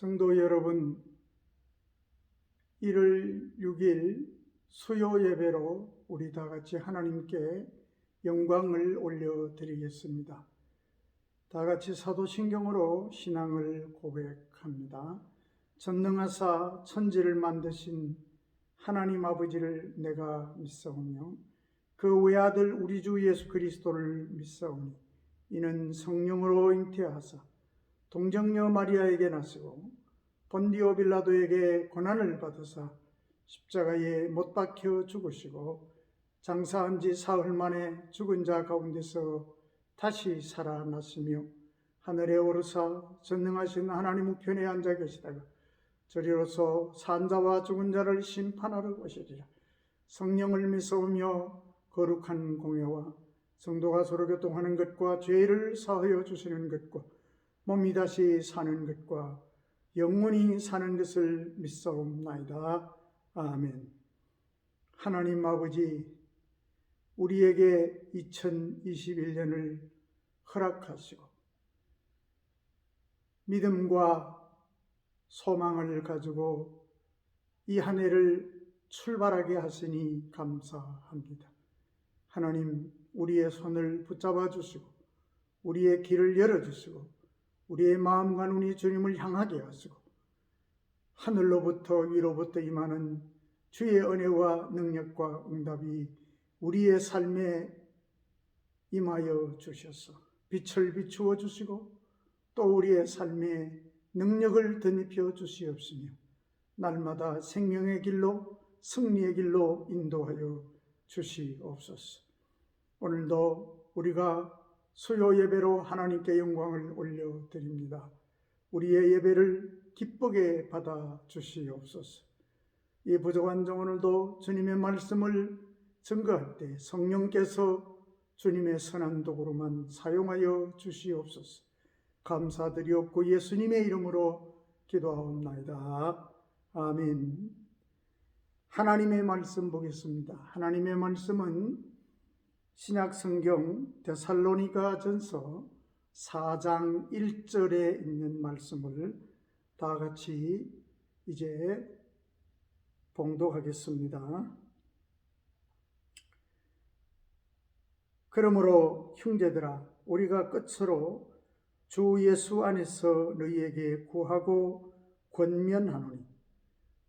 성도 여러분, 1월 6일 수요 예배로 우리 다 같이 하나님께 영광을 올려드리겠습니다. 다 같이 사도신경으로 신앙을 고백합니다. 전능하사 천지를 만드신 하나님 아버지를 내가 믿사오며 그 외아들 우리 주 예수 그리스도를 믿사오니 이는 성령으로 잉태하사 동정녀 마리아에게 나시고 본디오 빌라도에게 고난을 받으사 십자가에 못 박혀 죽으시고 장사한 지 사흘 만에 죽은 자 가운데서 다시 살아났으며 하늘에 오르사 전능하신 하나님 우편에 앉아 계시다가 저리로서 산 자와 죽은 자를 심판하러 오시리라. 성령을 믿사오며 거룩한 공예와 성도가 서로 교통하는 것과 죄를 사하여 주시는 것과 몸이 다시 사는 것과 영원히 사는 것을 믿사옵나이다. 아멘. 하나님 아버지, 우리에게 2021년을 허락하시고 믿음과 소망을 가지고 이 한 해를 출발하게 하시니 감사합니다. 하나님, 우리의 손을 붙잡아 주시고 우리의 길을 열어주시고 우리의 마음과 눈이 주님을 향하게 하시고 하늘로부터 위로부터 임하는 주의 은혜와 능력과 응답이 우리의 삶에 임하여 주셔서 빛을 비추어 주시고 또 우리의 삶에 능력을 덧입혀 주시옵시며 날마다 생명의 길로 승리의 길로 인도하여 주시옵소서. 오늘도 우리가 수요 예배로 하나님께 영광을 올려드립니다. 우리의 예배를 기쁘게 받아 주시옵소서. 이 부족한 종 오늘도 주님의 말씀을 증거할 때 성령께서 주님의 선한 도구로만 사용하여 주시옵소서. 감사드리옵고 예수님의 이름으로 기도하옵나이다. 아멘. 하나님의 말씀 보겠습니다. 하나님의 말씀은 신약 성경 데살로니가 전서 4장 1절에 있는 말씀을 다 같이 이제 봉독하겠습니다. 그러므로 형제들아, 우리가 끝으로 주 예수 안에서 너희에게 구하고 권면하노니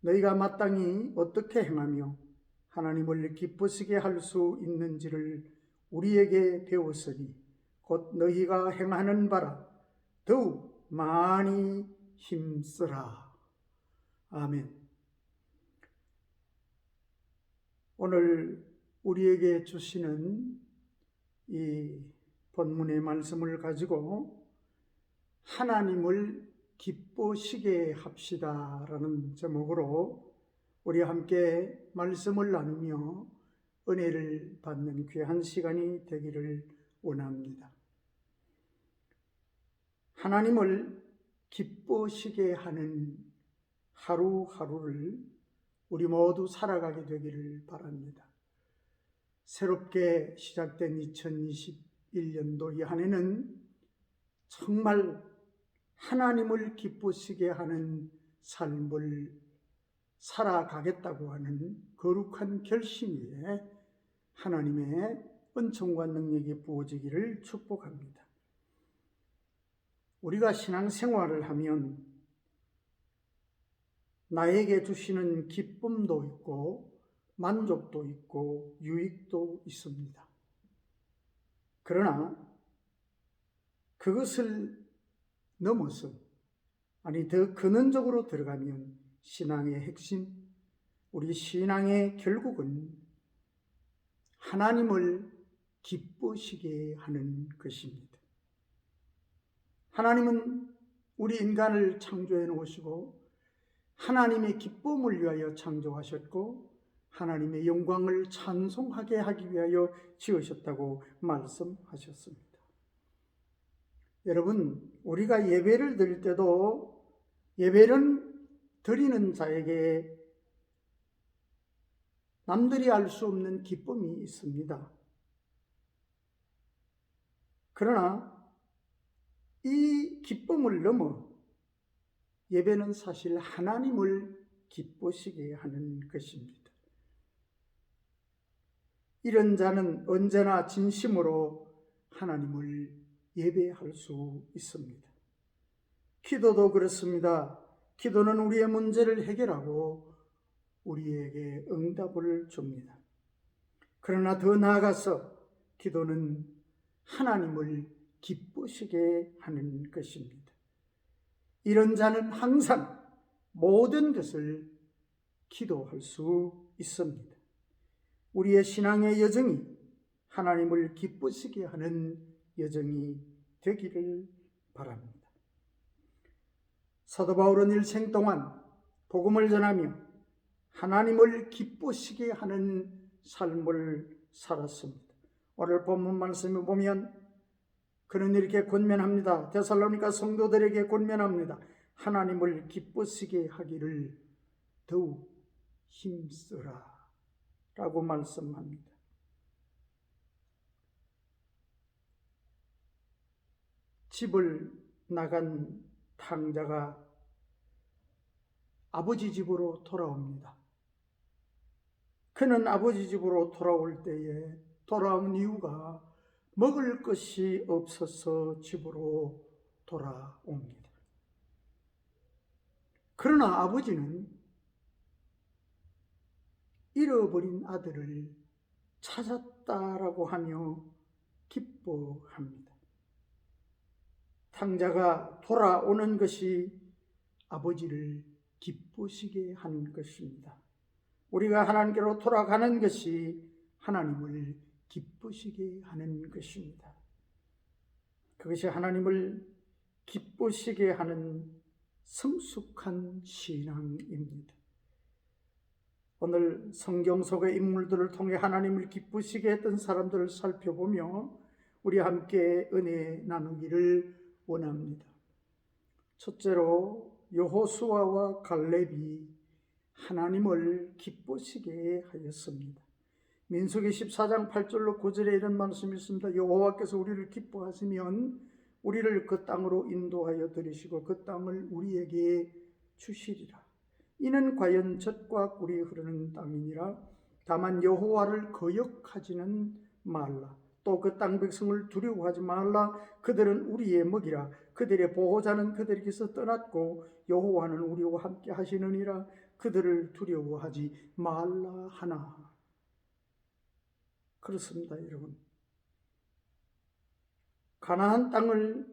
너희가 마땅히 어떻게 행하며 하나님을 기쁘시게 할 수 있는지를 우리에게 배웠으니 곧 너희가 행하는 바라 더욱 많이 힘쓰라. 아멘. 오늘 우리에게 주시는 이 본문의 말씀을 가지고 하나님을 기쁘시게 합시다라는 제목으로 우리 함께 말씀을 나누며 은혜를 받는 귀한 시간이 되기를 원합니다. 하나님을 기쁘시게 하는 하루하루를 우리 모두 살아가게 되기를 바랍니다. 새롭게 시작된 2021년도 이 한 해는 정말 하나님을 기쁘시게 하는 삶을 살아가겠다고 하는 거룩한 결심 위에 하나님의 은총과 능력이 부어지기를 축복합니다. 우리가 신앙생활을 하면 나에게 주시는 기쁨도 있고 만족도 있고 유익도 있습니다. 그러나 그것을 넘어서 더 근원적으로 들어가면 신앙의 핵심, 우리 신앙의 결국은 하나님을 기쁘시게 하는 것입니다. 하나님은 우리 인간을 창조해 놓으시고 하나님의 기쁨을 위하여 창조하셨고 하나님의 영광을 찬송하게 하기 위하여 지으셨다고 말씀하셨습니다. 여러분, 우리가 예배를 드릴 때도 예배는 드리는 자에게 남들이 알 수 없는 기쁨이 있습니다. 그러나 이 기쁨을 넘어 예배는 사실 하나님을 기쁘시게 하는 것입니다. 이런 자는 언제나 진심으로 하나님을 예배할 수 있습니다. 기도도 그렇습니다. 기도는 우리의 문제를 해결하고 우리에게 응답을 줍니다. 그러나 더 나아가서 기도는 하나님을 기쁘시게 하는 것입니다. 이런 자는 항상 모든 것을 기도할 수 있습니다. 우리의 신앙의 여정이 하나님을 기쁘시게 하는 여정이 되기를 바랍니다. 사도 바울은 일생 동안 복음을 전하며 하나님을 기쁘시게 하는 삶을 살았습니다. 오늘 본문 말씀을 보면 그는 이렇게 권면합니다. 데살로니가 성도들에게 권면합니다. 하나님을 기쁘시게 하기를 더욱 힘쓰라 라고 말씀합니다. 집을 나간 탕자가 아버지 집으로 돌아옵니다. 그는 아버지 집으로 돌아올 때에 돌아온 이유가 먹을 것이 없어서 집으로 돌아옵니다. 그러나 아버지는 잃어버린 아들을 찾았다라고 하며 기뻐합니다. 탕자가 돌아오는 것이 아버지를 기쁘시게 하는 것입니다. 우리가 하나님께로 돌아가는 것이 하나님을 기쁘시게 하는 것입니다. 그것이 하나님을 기쁘시게 하는 성숙한 신앙입니다. 오늘 성경 속의 인물들을 통해 하나님을 기쁘시게 했던 사람들을 살펴보며 우리 함께 은혜 나누기를 원합니다. 첫째로 여호수아와 갈렙이 하나님을 기쁘시게 하였습니다. 민수기 14장 8절로 9절에 이런 말씀이 있습니다. 여호와께서 우리를 기뻐하시면 우리를 그 땅으로 인도하여 들이시고 그 땅을 우리에게 주시리라. 이는 과연 젖과 꿀이 흐르는 땅이니라. 다만 여호와를 거역하지는 말라. 또 그 땅 백성을 두려워하지 말라. 그들은 우리의 먹이라. 그들의 보호자는 그들에게서 떠났고 여호와는 우리와 함께 하시느니라. 그들을 두려워하지 말라 하나. 그렇습니다, 여러분. 가나안 땅을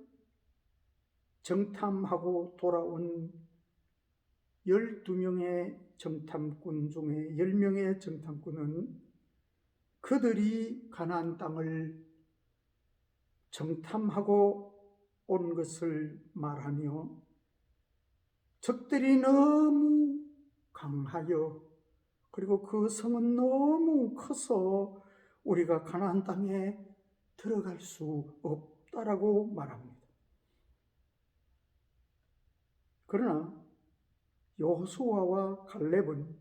정탐하고 돌아온 12명의 정탐꾼 중에 10명의 정탐꾼은 그들이 가나안 땅을 정탐하고 온 것을 말하며 적들이 너무 강하여 그리고 그 성은 너무 커서 우리가 가나안 땅에 들어갈 수 없다라고 말합니다. 그러나 여호수아와 갈렙은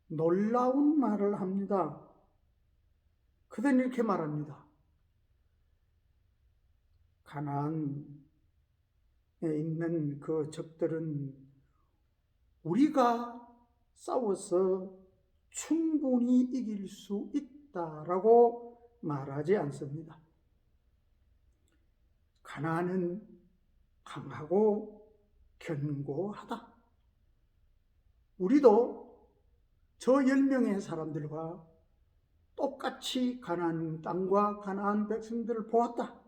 놀라운 말을 합니다. 그들은 이렇게 말합니다. 가나안에 있는 그 적들은 우리가 싸워서 충분히 이길 수 있다라고 말하지 않습니다. 가나안은 강하고 견고하다. 우리도 저 10명의 사람들과 똑같이 가나안 땅과 가나안 백성들을 보았다.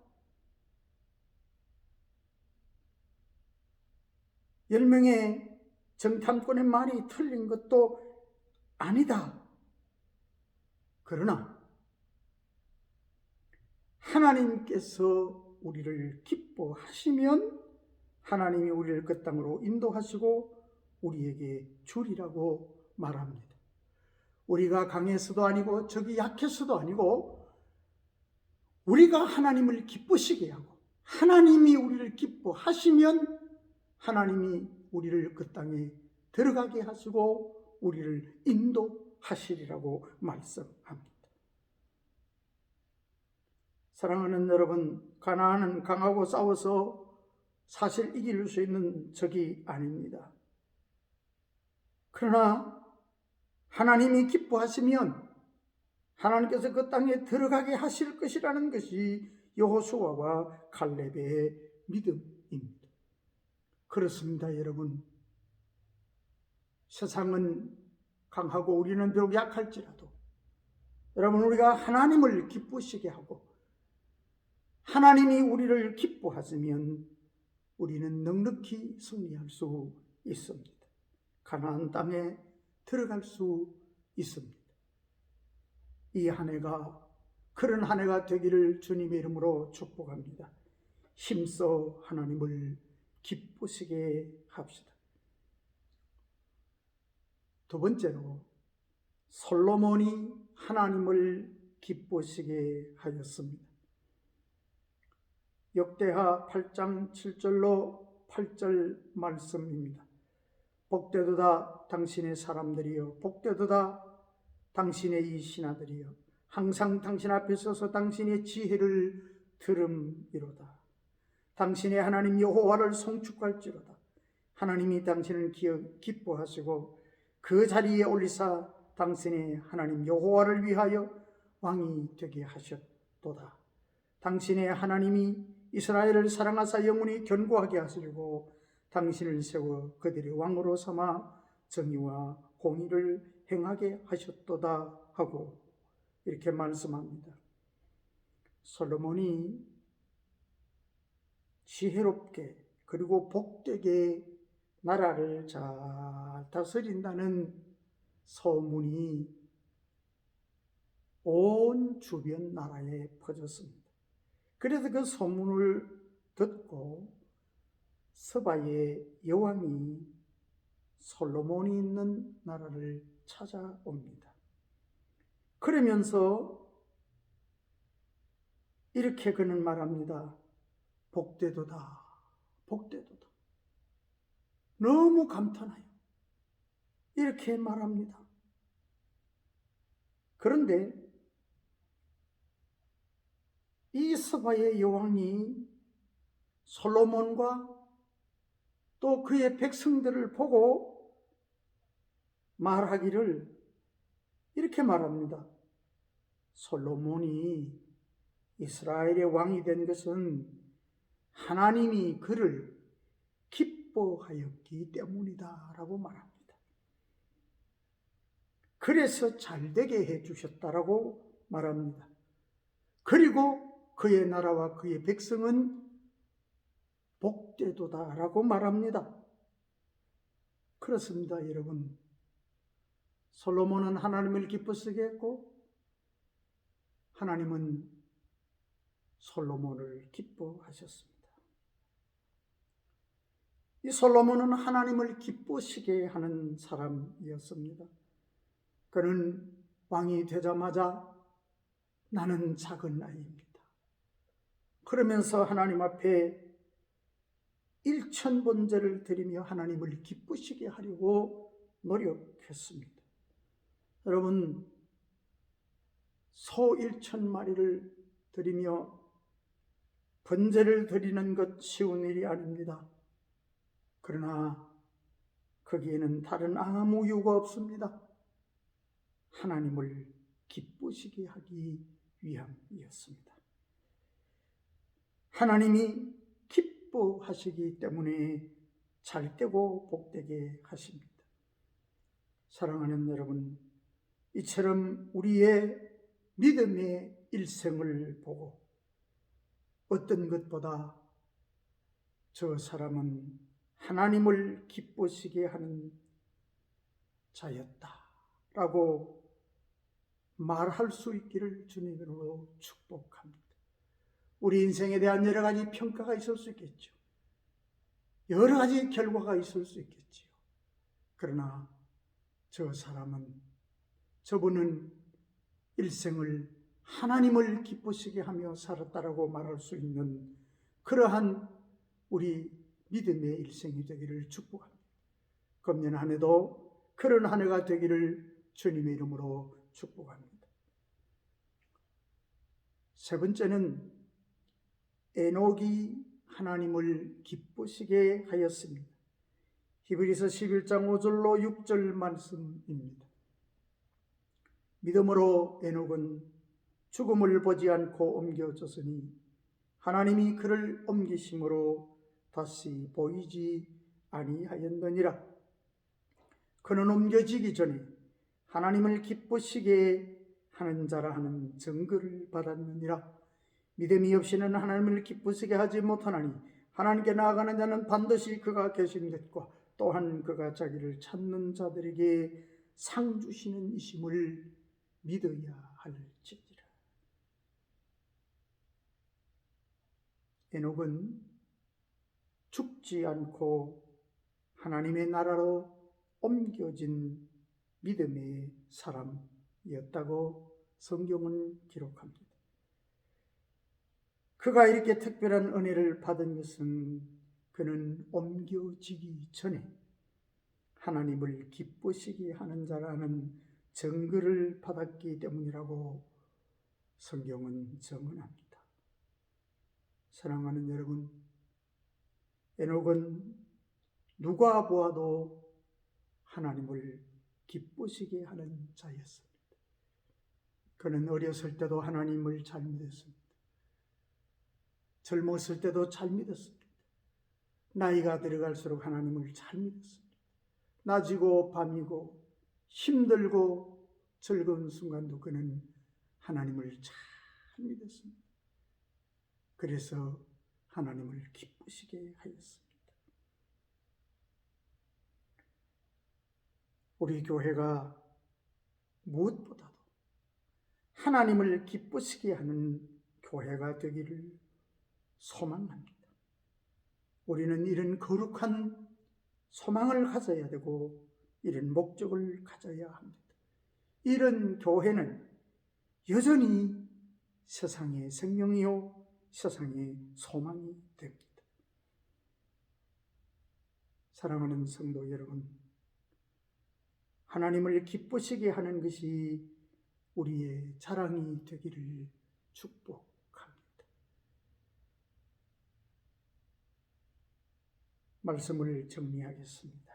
10명의 정탐꾼의 말이 틀린 것도 아니다. 그러나 하나님께서 우리를 기뻐하시면 하나님이 우리를 그 땅으로 인도하시고 우리에게 주리라고 말합니다. 우리가 강해서도 아니고 적이 약해서도 아니고 우리가 하나님을 기쁘시게 하고 하나님이 우리를 기뻐하시면 하나님이 우리를 그 땅에 들어가게 하시고 우리를 인도하시리라고 말씀합니다. 사랑하는 여러분, 가나안은 강하고 싸워서 사실 이길 수 있는 적이 아닙니다. 그러나 하나님이 기뻐하시면 하나님께서 그 땅에 들어가게 하실 것이라는 것이 여호수아와 갈렙의 믿음입니다. 그렇습니다, 여러분. 세상은 강하고 우리는 비록 약할지라도 여러분, 우리가 하나님을 기쁘시게 하고 하나님이 우리를 기뻐하시면 우리는 넉넉히 승리할 수 있습니다. 가나안 땅에 들어갈 수 있습니다. 이 한 해가 그런 한 해가 되기를 주님의 이름으로 축복합니다. 힘써 하나님을 기쁘시게 합시다. 두 번째로, 솔로몬이 하나님을 기쁘시게 하였습니다. 역대하 8장 7절로 8절 말씀입니다. 복되도다 당신의 사람들이여, 복되도다 당신의 이 신하들이여, 항상 당신 앞에 서서 당신의 지혜를 들음이로다. 당신의 하나님 여호와를 송축할지로다. 하나님이 당신을 기뻐하시고 그 자리에 올리사 당신의 하나님 여호와를 위하여 왕이 되게 하셨도다. 당신의 하나님이 이스라엘을 사랑하사 영원히 견고하게 하시려고 당신을 세워 그들의 왕으로 삼아 정의와 공의를 행하게 하셨도다 하고 이렇게 말씀합니다. 솔로몬이 지혜롭게 그리고 복되게 나라를 잘 다스린다는 소문이 온 주변 나라에 퍼졌습니다. 그래서 그 소문을 듣고 서바의 여왕이 솔로몬이 있는 나라를 찾아옵니다. 그러면서 이렇게 그는 말합니다. 복되도다, 복되도다. 너무 감탄하여 이렇게 말합니다. 그런데 이 서바의 여왕이 솔로몬과 또 그의 백성들을 보고 말하기를 이렇게 말합니다. 솔로몬이 이스라엘의 왕이 된 것은 하나님이 그를 기뻐하였기 때문이다 라고 말합니다. 그래서 잘되게 해주셨다라고 말합니다. 그리고 그의 나라와 그의 백성은 복되도다 라고 말합니다. 그렇습니다, 여러분. 솔로몬은 하나님을 기쁘시게 했고 하나님은 솔로몬을 기뻐하셨습니다. 이 솔로몬은 하나님을 기쁘시게 하는 사람이었습니다. 그는 왕이 되자마자 나는 작은 아이입니다. 그러면서 하나님 앞에 1000번제를 드리며 하나님을 기쁘시게 하려고 노력했습니다. 여러분, 소 1000마리를 드리며 번제를 드리는 것 쉬운 일이 아닙니다. 그러나 거기에는 다른 아무 이유가 없습니다. 하나님을 기쁘시게 하기 위함이었습니다. 하나님이 기뻐하시기 때문에 잘되고 복되게 하십니다. 사랑하는 여러분, 이처럼 우리의 믿음의 일생을 보고 어떤 것보다 저 사람은 하나님을 기쁘시게 하는 자였다라고 말할 수 있기를 주님으로 축복합니다. 우리 인생에 대한 여러 가지 평가가 있을 수 있겠죠. 여러 가지 결과가 있을 수 있겠지요. 그러나 저분은 일생을 하나님을 기쁘시게 하며 살았다라고 말할 수 있는 그러한 우리 믿음의 일생이 되기를 축복합니다. 금년 한 해도 그런 한 해가 되기를 주님의 이름으로 축복합니다. 세 번째는 에녹이 하나님을 기쁘시게 하였습니다. 히브리서 11장 5절로 6절 말씀입니다. 믿음으로 에녹은 죽음을 보지 않고 옮겨졌으니 하나님이 그를 옮기심으로 다시 보이지 아니하였느니라. 그는 옮겨지기 전에 하나님을 기쁘시게 하는 자라 하는 증거를 받았느니라. 믿음이 없이는 하나님을 기쁘시게 하지 못하나니 하나님께 나아가는 자는 반드시 그가 계신 것과 또한 그가 자기를 찾는 자들에게 상 주시는 이심을 믿어야 할지니라. 에녹은 죽지 않고 하나님의 나라로 옮겨진 믿음의 사람이었다고 성경은 기록합니다. 그가 이렇게 특별한 은혜를 받은 것은 그는 옮겨지기 전에 하나님을 기쁘시게 하는 자라는 증거를 받았기 때문이라고 성경은 증언합니다. 사랑하는 여러분, 에녹은 누가 보아도 하나님을 기쁘시게 하는 자였습니다. 그는 어렸을 때도 하나님을 잘 믿었습니다. 젊었을 때도 잘 믿었습니다. 나이가 들어갈수록 하나님을 잘 믿었습니다. 낮이고 밤이고 힘들고 즐거운 순간도 그는 하나님을 잘 믿었습니다. 그래서 하나님을 기쁘시게 하였습니다. 우리 교회가 무엇보다도 하나님을 기쁘시게 하는 교회가 되기를 소망합니다. 우리는 이런 거룩한 소망을 가져야 되고 이런 목적을 가져야 합니다. 이런 교회는 여전히 세상의 생명이요 세상의 소망이 됩니다. 사랑하는 성도 여러분, 하나님을 기쁘시게 하는 것이 우리의 자랑이 되기를 축복합니다. 말씀을 정리하겠습니다.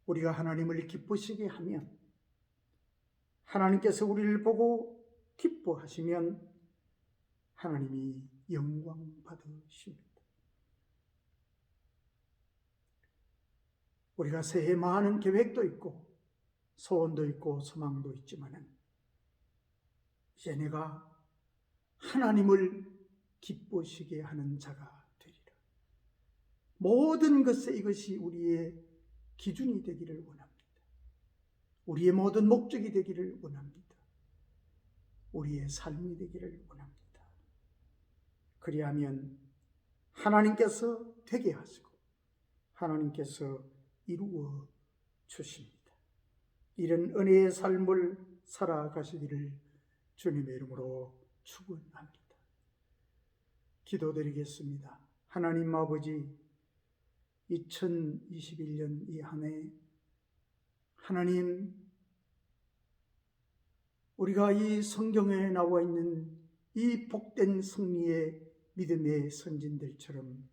우리가 하나님을 기쁘시게 하면, 하나님께서 우리를 보고 기뻐하시면 하나님이 영광 받으십니다. 우리가 새해 많은 계획도 있고 소원도 있고 소망도 있지만은 이제 내가 하나님을 기쁘시게 하는 자가 되리라. 모든 것에 이것이 우리의 기준이 되기를 원합니다. 우리의 모든 목적이 되기를 원합니다. 우리의 삶이 되기를 원합니다. 그리하면 하나님께서 되게 하시고 하나님께서 이루어 주십니다. 이런 은혜의 삶을 살아가시기를 주님의 이름으로 축원합니다. 기도드리겠습니다. 하나님 아버지, 2021년 이 한 해 하나님, 우리가 이 성경에 나와 있는 이 복된 승리의 믿음의 선진들처럼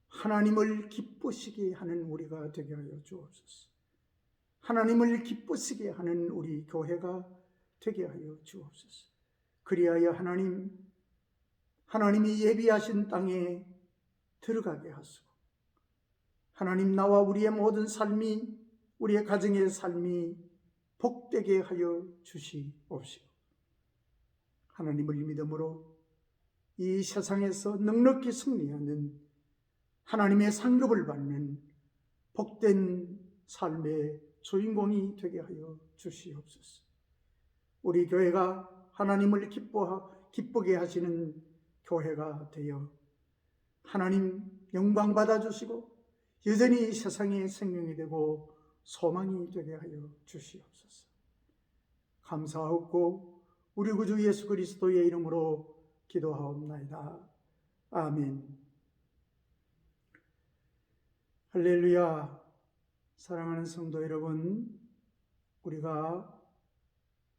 하나님을 기쁘시게 하는 우리가 되게 하여 주옵소서. 하나님을 기쁘시게 하는 우리 교회가 되게 하여 주옵소서. 그리하여 하나님이 예비하신 땅에 들어가게 하시고 하나님, 나와 우리의 모든 삶이, 우리의 가정의 삶이 복되게 하여 주시옵시고 하나님을 믿음으로 이 세상에서 넉넉히 승리하는 하나님의 상급을 받는 복된 삶의 주인공이 되게 하여 주시옵소서. 우리 교회가 하나님을 기쁘게 하시는 교회가 되어 하나님 영광 받아주시고 여전히 세상의 생명이 되고 소망이 되게 하여 주시옵소서. 감사하고 우리 구주 예수 그리스도의 이름으로 기도하옵나이다. 아멘. 할렐루야. 사랑하는 성도 여러분, 우리가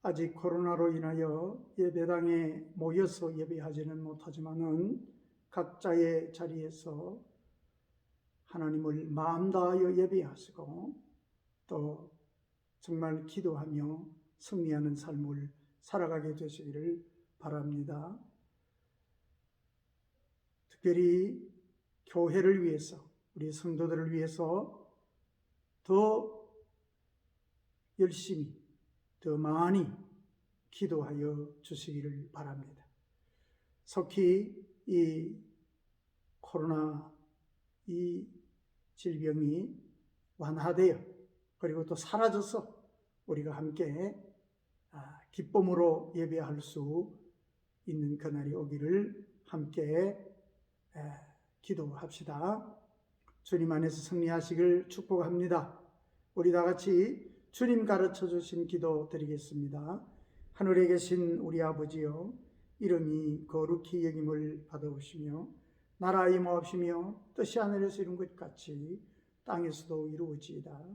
아직 코로나로 인하여 예배당에 모여서 예배하지는 못하지만은 각자의 자리에서 하나님을 마음 다하여 예배하시고 또 정말 기도하며 승리하는 삶을 살아가게 되시기를 바랍니다. 특별히 교회를 위해서, 우리 성도들을 위해서 더 열심히, 더 많이 기도하여 주시기를 바랍니다. 속히 이 코로나 이 질병이 완화되어 그리고 또 사라져서 우리가 함께 기쁨으로 예배할 수 있는 그날이 오기를 함께 기도합시다. 주님 안에서 승리하시길 축복합니다. 우리 다 같이 주님 가르쳐 주신 기도 드리겠습니다. 하늘에 계신 우리 아버지여, 이름이 거룩히 여김을 받아오시며 나라 임하옵시며 뜻이 하늘에서 이룬 것 같이 땅에서도 이루어지이다.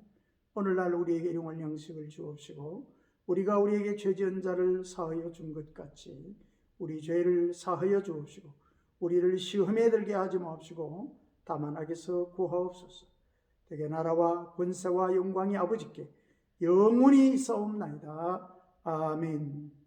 오늘날 우리에게 일용할 양식을 주옵시고 우리가 우리에게 죄 지은 자를 사하여 준 것 같이 우리 죄를 사하여 주옵시고 우리를 시험에 들게 하지 마옵시고 다만 악에서 구하옵소서. 대개 나라와 권세와 영광이 아버지께 영원히 있사옵나이다. 아멘.